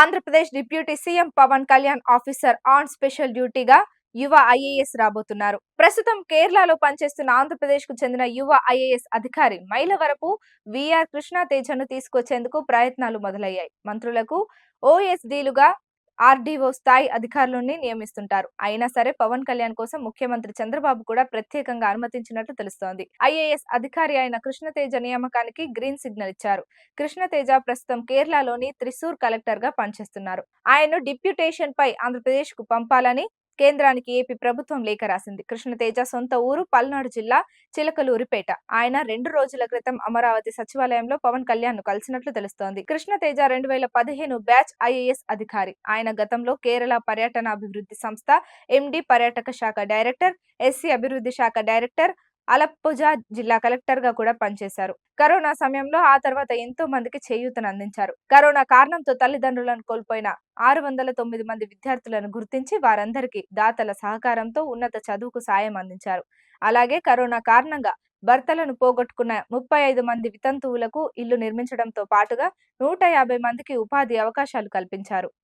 Andhra Pradesh deputy CM Pawan Kalyan officer on special డ్యూటీగా యువ IAS రాబోతున్నారు. ప్రస్తుతం కేరళలో పనిచేస్తున్న ఆంధ్రప్రదేశ్ కు చెందిన యువ ఐఏఎస్ అధికారి మైలవరపు విఆర్ కృష్ణతేజను తీసుకొచ్చేందుకు ప్రయత్నాలు మొదలయ్యాయి. మంత్రులకు ఓఎస్డీలుగా ఆర్డీఓ స్థాయి అధికారులని నియమిస్తుంటారు. అయినా సరే పవన్ కళ్యాణ్ కోసం ముఖ్యమంత్రి చంద్రబాబు కూడా ప్రత్యేకంగా అనుమతించినట్లు తెలుస్తోంది. ఐఏఎస్ అధికారి అయిన కృష్ణతేజ నియామకానికి గ్రీన్ సిగ్నల్ ఇచ్చారు. కృష్ణతేజ ప్రస్తుతం కేరళలోని త్రిశూర్ కలెక్టర్ గా పనిచేస్తున్నారు. ఆయన్ను డిప్యూటేషన్ పై ఆంధ్రప్రదేశ్ కు పంపాలని కేంద్రానికి ఏపీ ప్రభుత్వం లేఖ రాసింది. కృష్ణతేజ సొంత ఊరు పల్నాడు జిల్లా చిలకలూరిపేట. ఆయన 2 రోజుల క్రితం అమరావతి సచివాలయంలో పవన్ కళ్యాణ్ ను కలిసినట్లు తెలుస్తోంది. కృష్ణతేజ 2015 బ్యాచ్ ఐఏఎస్ అధికారి. ఆయన గతంలో కేరళ పర్యటన అభివృద్ధి సంస్థ ఎండి, పర్యాటక శాఖ డైరెక్టర్, ఎస్సీ అభివృద్ధి శాఖ డైరెక్టర్, అలప్పుజ జిల్లా కలెక్టర్ గా కూడా పనిచేశారు. కరోనా సమయంలో ఆ తర్వాత ఎంతో మందికి చేయూతను అందించారు. కరోనా కారణంతో తల్లిదండ్రులను కోల్పోయిన 609 మంది విద్యార్థులను గుర్తించి వారందరికీ దాతల సహకారంతో ఉన్నత చదువుకు సాయం అందించారు. అలాగే కరోనా కారణంగా భర్తలను పోగొట్టుకున్న 35 మంది వితంతువులకు ఇల్లు నిర్మించడంతో పాటుగా 150 మందికి ఉపాధి అవకాశాలు కల్పించారు.